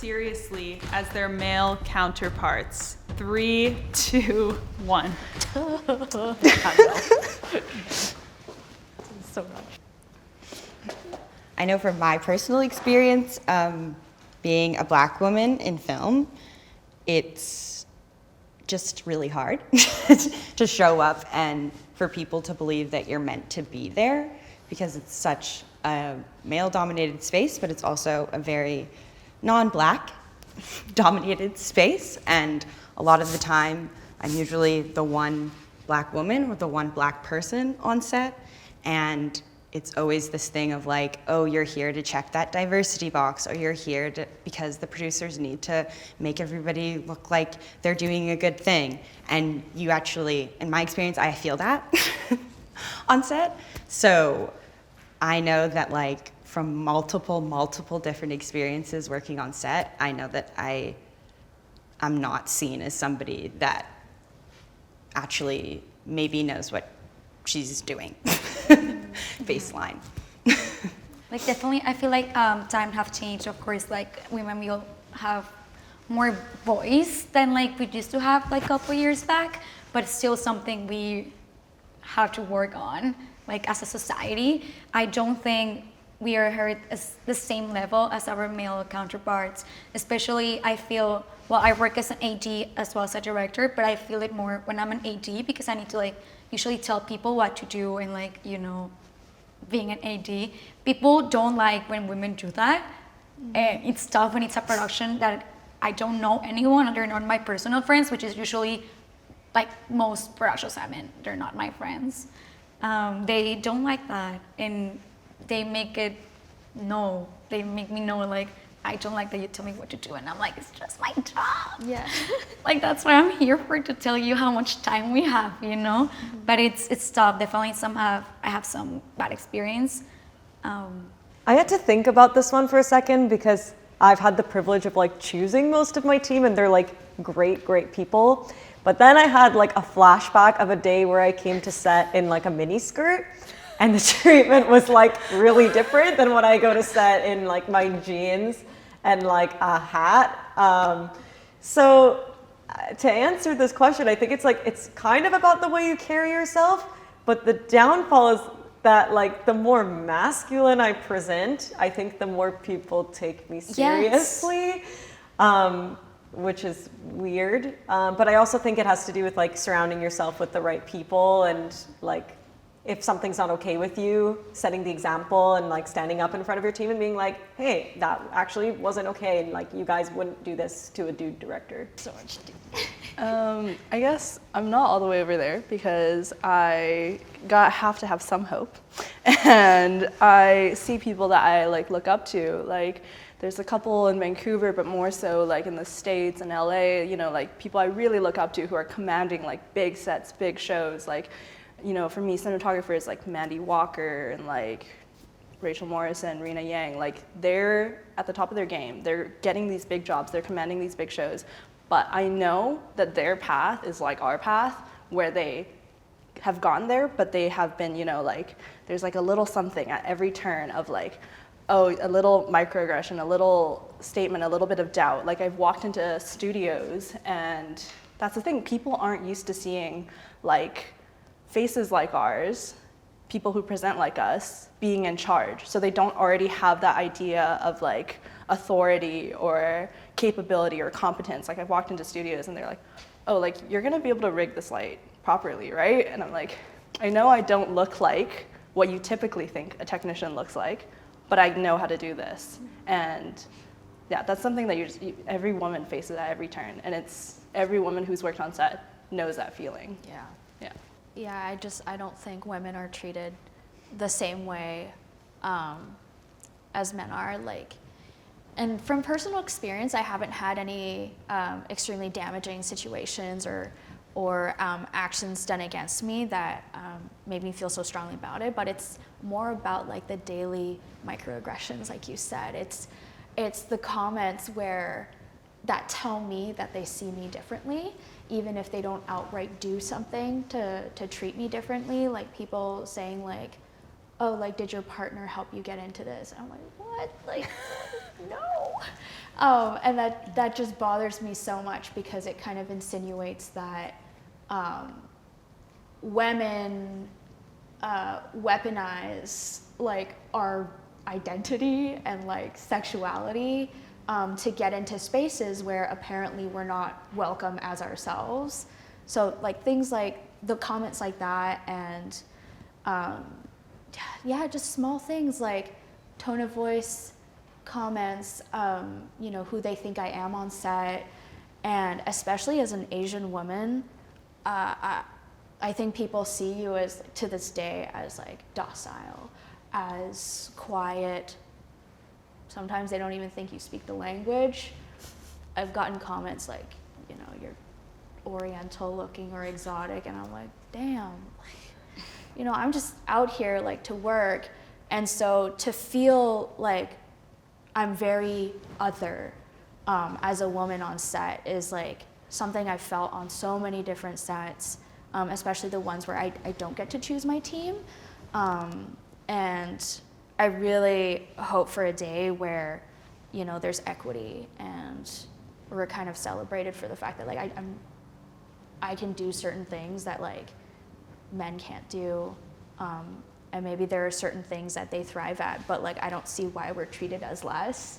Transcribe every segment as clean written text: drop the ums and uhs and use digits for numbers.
seriously as their male counterparts? 3, 2, 1. So much. I know from my personal experience, being a Black woman in film, it's just really hard to show up and for people to believe that you're meant to be there, because it's such a male-dominated space, but it's also a very non-Black dominated space. And a lot of the time, I'm usually the one Black woman or the one Black person on set. And it's always this thing of like, oh, you're here to check that diversity box, or you're here because the producers need to make everybody look like they're doing a good thing. And you actually, in my experience, I feel that on set. So I know that like from multiple different experiences working on set, I know that I'm not seen as somebody that actually maybe knows what she's doing. Baseline. Like definitely, I feel like time have changed. Of course, like women will have more voice than like we used to have like a couple years back, but it's still something we have to work on. Like as a society, I don't think we are heard as the same level as our male counterparts. Especially, I feel, well, I work as an AD as well as a director, but I feel it more when I'm an AD because I need to like usually tell people what to do and like, you know, being an AD. People don't like when women do that. And it's tough when it's a production that I don't know anyone, they're not my personal friends, which is usually like most productions I'm in, they're not my friends. They don't like that, and they make it they make me know like, I don't like that you tell me what to do, and I'm like, it's just my job. Yeah. Like that's what I'm here for, to tell you how much time we have, you know. Mm-hmm. But it's tough. Definitely I have some bad experience. I had to think about this one for a second because I've had the privilege of like choosing most of my team, and they're like great people. But then I had like a flashback of a day where I came to set in like a mini skirt, and the treatment was like really different than when I go to set in like my jeans and like a hat. So to answer this question, I think it's kind of about the way you carry yourself, but the downfall is that like the more masculine I present, I think the more people take me seriously. Yes. Which is weird, but I also think it has to do with like surrounding yourself with the right people, and like if something's not okay with you, setting the example and like standing up in front of your team and being like, hey, that actually wasn't okay, and like you guys wouldn't do this to a dude director. So much. I guess I'm not all the way over there because I have to have some hope, and I see people that I like look up to. Like there's a couple in Vancouver, but more so like in the States and LA, you know, like people I really look up to who are commanding like big sets, big shows. Like, you know, for me, cinematographers like Mandy Walker and like Rachel Morrison, Rena Yang, like they're at the top of their game. They're getting these big jobs, they're commanding these big shows. But I know that their path is like our path, where they have gone there, but they have been, you know, like there's like a little something at every turn of like, oh, a little microaggression, a little statement, a little bit of doubt. Like I've walked into studios, and that's the thing, people aren't used to seeing like faces like ours, people who present like us, being in charge. So they don't already have that idea of like authority or capability or competence. Like I've walked into studios and they're like, oh, like you're gonna be able to rig this light properly, right? And I'm like, I know I don't look like what you typically think a technician looks like, but I know how to do this. And yeah, that's something that every woman faces at every turn. And it's every woman who's worked on set knows that feeling. Yeah. Yeah. Yeah, I don't think women are treated the same way as men are. Like, and from personal experience, I haven't had any extremely damaging situations or actions done against me that made me feel so strongly about it. But it's more about like the daily microaggressions, like you said. It's the comments that tell me that they see me differently, even if they don't outright do something to treat me differently. Like people saying like, oh, like, did your partner help you get into this? And I'm like, what? Like, no. And that just bothers me so much because it kind of insinuates that women weaponize like our identity and like sexuality to get into spaces where apparently we're not welcome as ourselves. So like things like the comments like that, and yeah, just small things like tone of voice comments, you know, who they think I am on set. And especially as an Asian woman, I think people see you as, to this day, as like docile, as quiet. Sometimes they don't even think you speak the language. I've gotten comments like, you know, you're oriental looking or exotic, and I'm like, damn, you know, I'm just out here like to work. And so to feel like I'm very other as a woman on set is like something I've felt on so many different sets, especially the ones where I don't get to choose my team. And I really hope for a day where, you know, there's equity and we're kind of celebrated for the fact that like I can do certain things that like men can't do. And maybe there are certain things that they thrive at, but like I don't see why we're treated as less.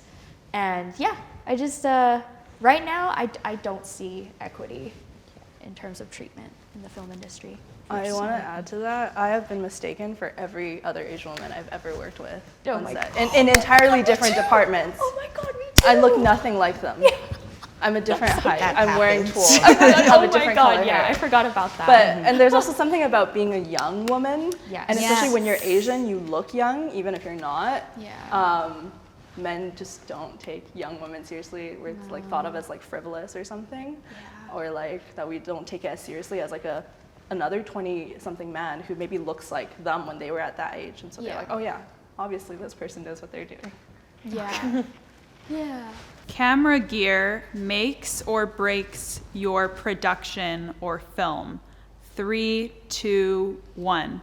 And yeah, I just, right now, I don't see equity in terms of treatment in the film industry. I want to add to that. I have been mistaken for every other Asian woman I've ever worked with on set, in entirely different departments. Oh my God, me too. I look nothing like them. Yeah. I'm a different height. I'm wearing tulle. Oh have a different my God, color yeah, hair. I forgot about that. But and there's also something about being a young woman, Yes. and especially Yes. when you're Asian, you look young even if you're not. Yeah. Men just don't take young women seriously. Where it's like thought of as like frivolous or something, or like that we don't take it as seriously as like another 20-something man who maybe looks like them when they were at that age, and so they're like, oh yeah, obviously this person knows what they're doing. Yeah. Yeah. Camera gear makes or breaks your production or film. 3, 2, 1.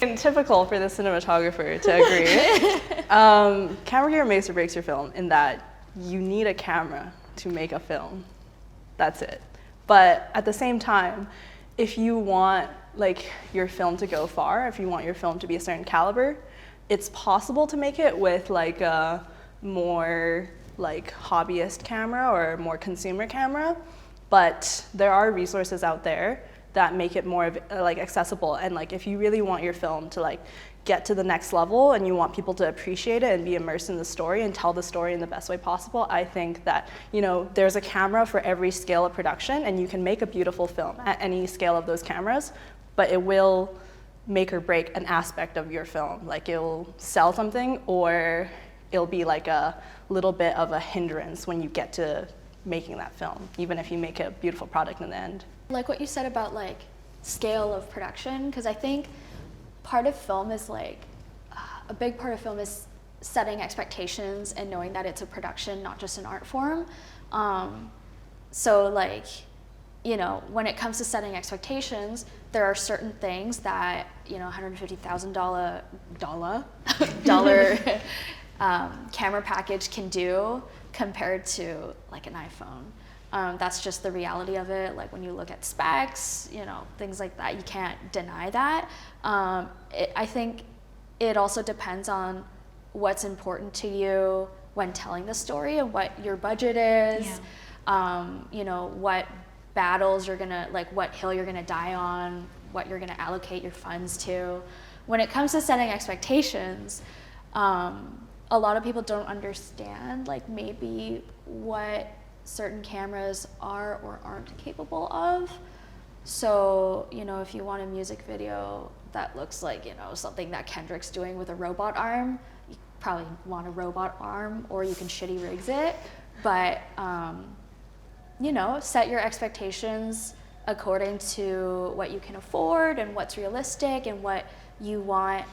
And typical for the cinematographer to agree. Camera gear makes or breaks your film in that you need a camera to make a film. That's it. But at the same time, if you want like your film to go far, if you want your film to be a certain caliber, it's possible to make it with like a more like hobbyist camera or more consumer camera. But there are resources out there that make it more like accessible, and like if you really want your film to like get to the next level and you want people to appreciate it and be immersed in the story and tell the story in the best way possible, I think that, you know, there's a camera for every scale of production, and you can make a beautiful film at any scale of those cameras, but it will make or break an aspect of your film. Like it'll sell something, or it'll be like a little bit of a hindrance when you get to making that film, even if you make a beautiful product in the end. Like what you said about like scale of production, because I think part of film is like, a big part of film is setting expectations and knowing that it's a production, not just an art form. So like, you know, when it comes to setting expectations, there are certain things that, you know, $150,000 camera package can do compared to like an iPhone. That's just the reality of it. Like when you look at specs, you know, things like that, you can't deny that. I think it also depends on what's important to you when telling the story and what your budget is. You know, what battles you're gonna, like what hill you're gonna die on, what you're gonna allocate your funds to. When it comes to setting expectations, a lot of people don't understand like maybe what certain cameras are or aren't capable of. So, you know, if you want a music video that looks like, you know, something that Kendrick's doing with a robot arm, you probably want a robot arm, or you can shitty rigs it. But, you know, set your expectations according to what you can afford and what's realistic and what you want,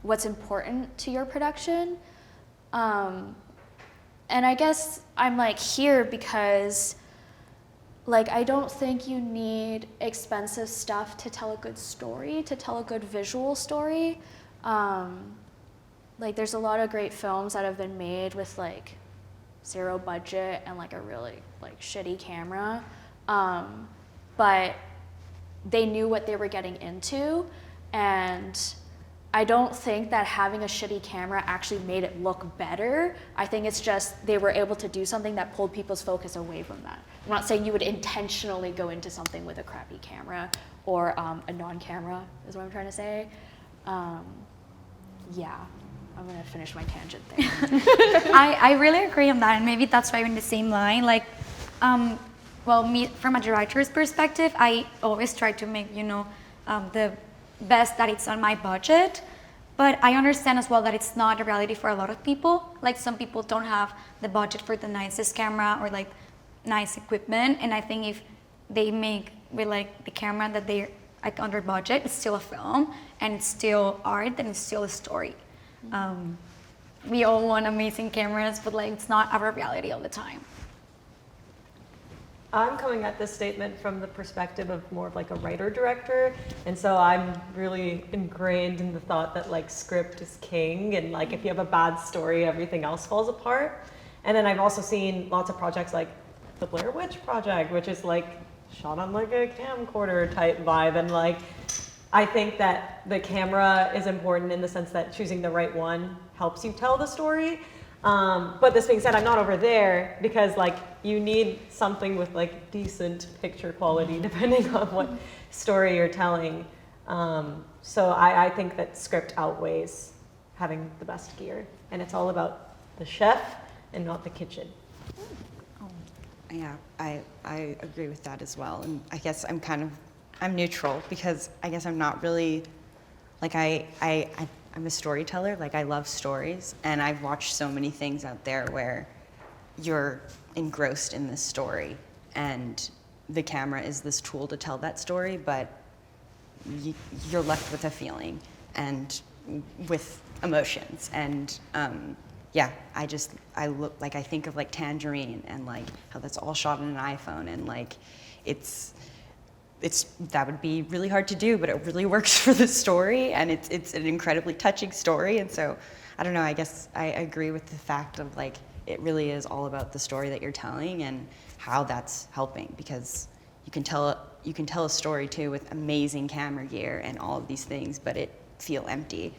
what's important to your production. And I guess I'm like here because like, I don't think you need expensive stuff to tell a good story, to tell a good visual story. Like, there's a lot of great films that have been made with, like, zero budget and, like, a really, like, shitty camera. But they knew what they were getting into, and I don't think that having a shitty camera actually made it look better. I think it's just they were able to do something that pulled people's focus away from that. I'm not saying you would intentionally go into something with a crappy camera or a non-camera, is what I'm trying to say. Yeah, I'm gonna finish my tangent there. I really agree on that, and maybe that's why we're in the same line. Like, well, me from a director's perspective, I always try to make the best that it's on my budget, but I understand as well that it's not a reality for a lot of people. Like, some people don't have the budget for the nicest camera or like nice equipment, and I think if they make with like the camera that they're like under budget, it's still a film and it's still art and it's still a story. We all want amazing cameras, but like it's not our reality all the time. I'm coming at this statement from the perspective of more of like a writer-director, and so I'm really ingrained in the thought that like script is king, and like if you have a bad story, everything else falls apart. And then I've also seen lots of projects like the Blair Witch Project, which is like shot on like a camcorder type vibe, and like I think that the camera is important in the sense that choosing the right one helps you tell the story. But this being said, I'm not over there because like you need something with like decent picture quality depending on what story you're telling. So I think that script outweighs having the best gear, and it's all about the chef and not the kitchen. Yeah, I agree with that as well. And I guess I'm neutral because I guess I'm not really, like I'm a storyteller. Like I love stories, and I've watched so many things out there where you're engrossed in this story and the camera is this tool to tell that story, but you're left with a feeling and with emotions. And yeah, I think of like Tangerine and like how that's all shot on an iPhone, and like it's that would be really hard to do, but it really works for the story, and it's an incredibly touching story. And so I don't know, I guess I agree with the fact of like it really is all about the story that you're telling and how that's helping, because you can tell a story too with amazing camera gear and all of these things, but it feel empty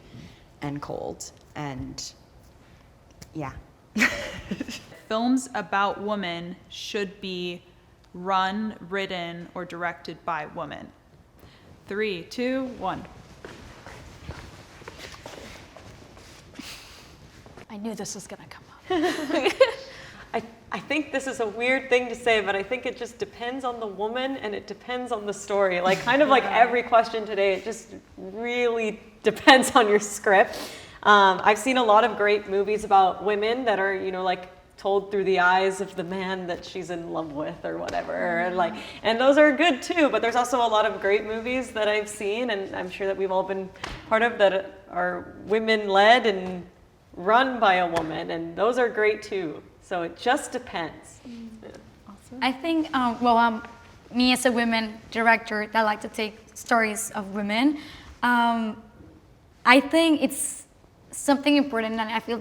and cold. And yeah. Films about women should be run, written, or directed by women. 3, 2, 1. I knew this was gonna come up. I think this is a weird thing to say, but I think it just depends on the woman and it depends on the story. Like kind of like every question today, it just really depends on your script. I've seen a lot of great movies about women that are, like told through the eyes of the man that she's in love with or whatever, and those are good too. But there's also a lot of great movies that I've seen, and I'm sure that we've all been part of, that are women-led and run by a woman, and those are great too. So it just depends. Yeah. Awesome. I think, me as a women director that like to take stories of women, I think it's something important, and I feel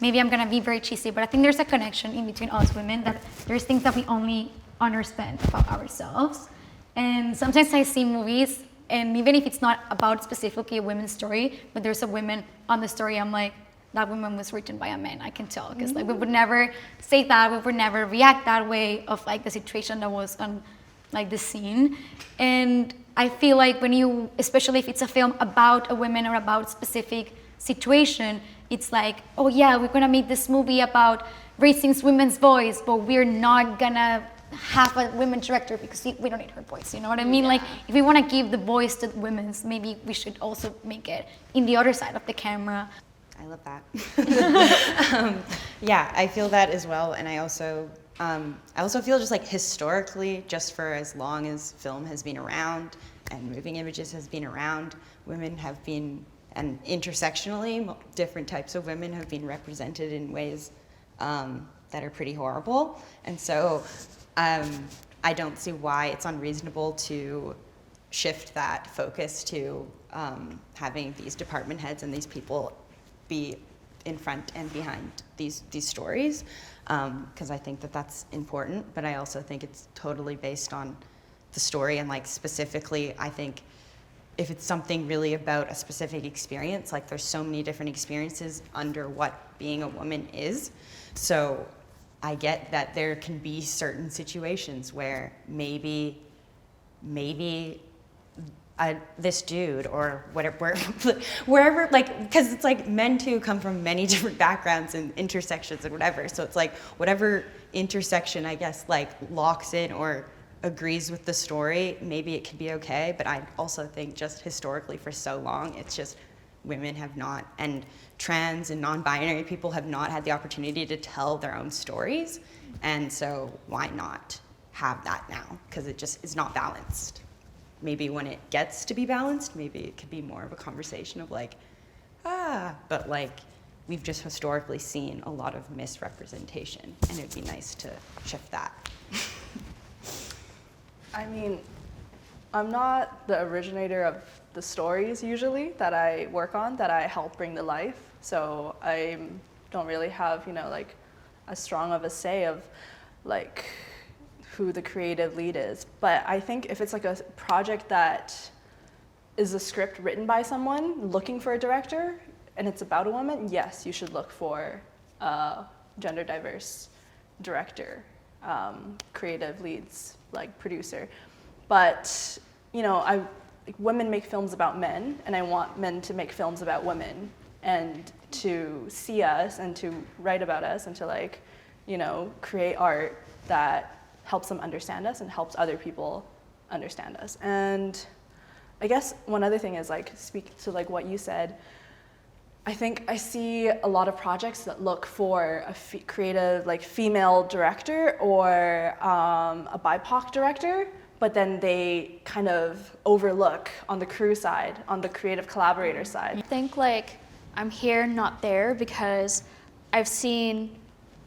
maybe I'm gonna be very cheesy, but I think there's a connection in between us women, that there's things that we only understand about ourselves. And sometimes I see movies, and even if it's not about specifically a women's story, but there's a woman on the story, I'm like, that woman was written by a man, I can tell, because like we would never say that, we would never react that way of like the situation that was on like the scene. And I feel like when you, especially if it's a film about a woman or about specific situation, it's like, oh yeah, we're gonna make this movie about raising women's voice, but we're not gonna have a women director because we don't need her voice, you know what I mean? Yeah. Like if we wanna give the voice to women's, maybe we should also make it in the other side of the camera. I love that. Yeah, I feel that as well, and I also feel just like historically, just for as long as film has been around and moving images has been around, women have been, and intersectionally, different types of women have been represented in ways that are pretty horrible. And so I don't see why it's unreasonable to shift that focus to having these department heads and these people be in front and behind these stories, because I think that that's important, but I also think it's totally based on the story, and like specifically, I think if it's something really about a specific experience, like there's so many different experiences under what being a woman is. So I get that there can be certain situations where maybe this dude or whatever, wherever, like, because it's like men too come from many different backgrounds and intersections and whatever. So it's like whatever intersection, I guess, like locks in or agrees with the story, maybe it could be okay. But I also think just historically for so long, it's just women have not, and trans and non-binary people have not had the opportunity to tell their own stories. And so why not have that now? Because it just is not balanced. Maybe when it gets to be balanced, maybe it could be more of a conversation of like, but like we've just historically seen a lot of misrepresentation, and it'd be nice to shift that. I mean, I'm not the originator of the stories usually that I work on, that I help bring to life. So I don't really have, like as strong of a say of like who the creative lead is. But I think if it's like a project that is a script written by someone looking for a director and it's about a woman, yes, you should look for a gender diverse director, creative leads, like producer. But, women make films about men, and I want men to make films about women and to see us and to write about us and to create art that helps them understand us and helps other people understand us. And I guess one other thing is speak to what you said. I think I see a lot of projects that look for a creative female director or a BIPOC director, but then they kind of overlook on the crew side, on the creative collaborator side. I think I'm here, not there, because I've seen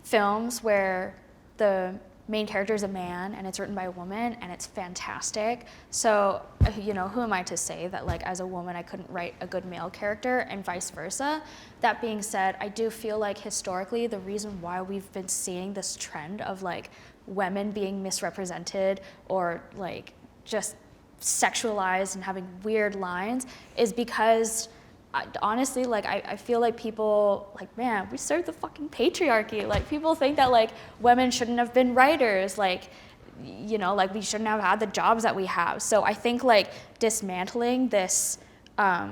films where the main character is a man and it's written by a woman and it's fantastic. So, who am I to say that as a woman I couldn't write a good male character and vice versa? That being said, I do feel like historically the reason why we've been seeing this trend of women being misrepresented or just sexualized and having weird lines is because honestly, I feel like people, man, we serve the fucking patriarchy. People think that, women shouldn't have been writers. We shouldn't have had the jobs that we have. So I think, dismantling this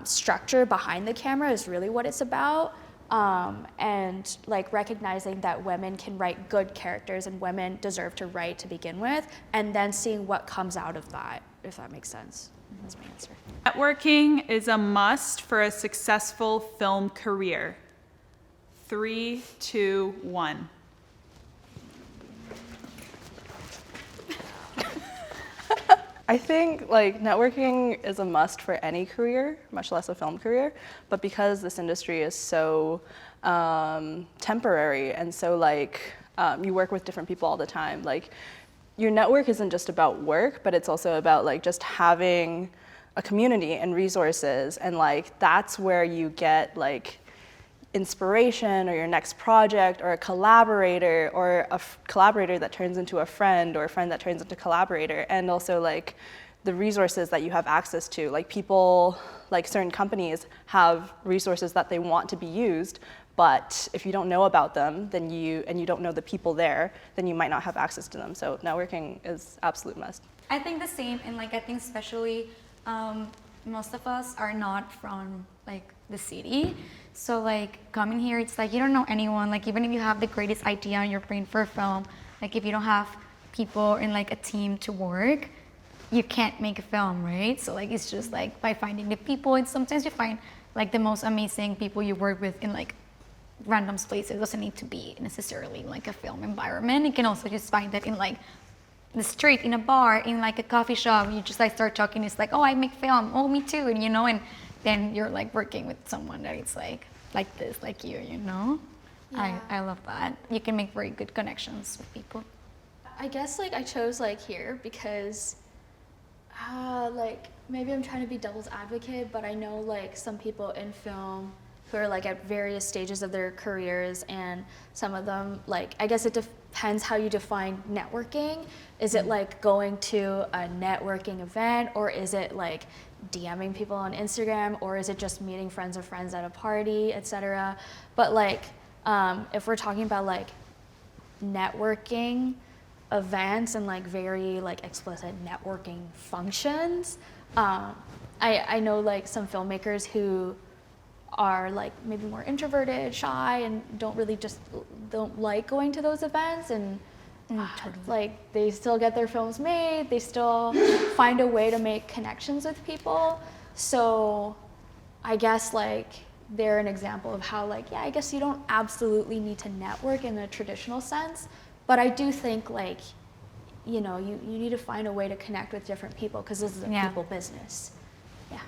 structure behind the camera is really what it's about. And, recognizing that women can write good characters and women deserve to write to begin with, and then seeing what comes out of that, if that makes sense. That's my answer. Networking is a must for a successful film career. 3, 2, 1. I think networking is a must for any career, much less a film career, but because this industry is so temporary and so you work with different people all the time, your network isn't just about work, but it's also about just having a community and resources, and that's where you get inspiration or your next project or a collaborator or a collaborator that turns into a friend or a friend that turns into collaborator, and also the resources that you have access to. People, certain companies have resources that they want to be used, but if you don't know about them, then you don't know the people there, then you might not have access to them. So networking is absolute must. I think the same, and I think especially most of us are not from the city, so coming here, it's you don't know anyone. Even if you have the greatest idea in your brain for a film, if you don't have people in a team to work, you can't make a film, right? So it's just by finding the people, and sometimes you find the most amazing people you work with in random places. It doesn't need to be necessarily a film environment. You can also just find that in the street, in a bar, in a coffee shop. You just start talking. It's oh, I make film. Oh, me too. And and then you're working with someone that it's this, you. Yeah. I love that. You can make very good connections with people. I guess like I chose like here because like maybe I'm trying to be devil's advocate, but I know like some people in film who are like at various stages of their careers, and some of them, like, I guess it depends how you define networking. Is it like going to a networking event, or is it like DMing people on Instagram, or is it just meeting friends of friends at a party, etc.? But like if we're talking about like networking events and like very like explicit networking functions, I know like some filmmakers who are like maybe more introverted, shy, and don't like going to those events, and like they still get their films made, they still find a way to make connections with people. So I guess like they're an example of how like, yeah, I guess you don't absolutely need to network in a traditional sense, but I do think like, you know, you need to find a way to connect with different people, because this is a people business. Yeah.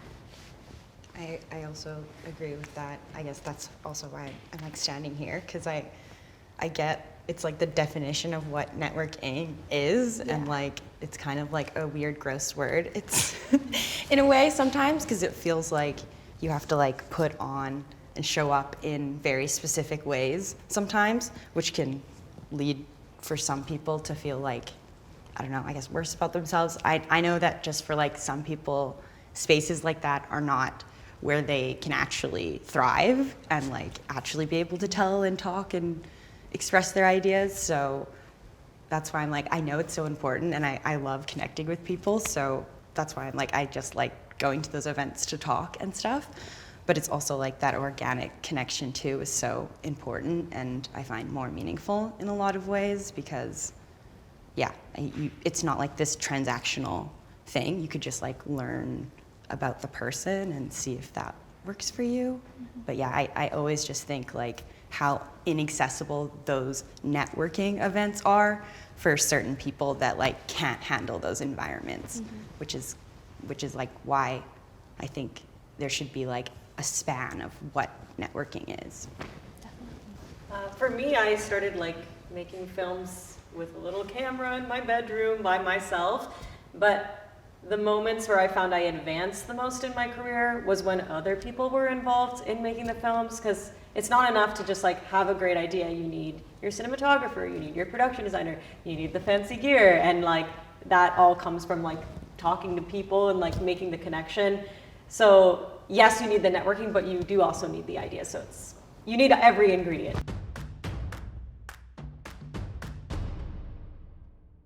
I also agree with that. I guess that's also why I'm like standing here, because I get it's like the definition of what networking is, and like it's kind of like a weird, gross word. It's in a way sometimes, because it feels like you have to like put on and show up in very specific ways sometimes, which can lead for some people to feel like, I don't know, I guess worse about themselves. I know that just for like some people, spaces like that are not where they can actually thrive and like actually be able to tell and talk and express their ideas. So that's why I'm like, I know it's so important, and I love connecting with people. So that's why I'm like, I just like going to those events to talk and stuff. But it's also like that organic connection too is so important, and I find more meaningful in a lot of ways, because it's not like this transactional thing. You could just like learn about the person and see if that works for you. But yeah, I always just think like how inaccessible those networking events are for certain people that like can't handle those environments, which is like why I think there should be like a span of what networking is. For me, I started like making films with a little camera in my bedroom by myself, but the moments where I found I advanced the most in my career was when other people were involved in making the films, because it's not enough to just like have a great idea. You need your cinematographer, you need your production designer, you need the fancy gear, and like that all comes from like talking to people and like making the connection. So yes, you need the networking, but you do also need the idea. So you need every ingredient.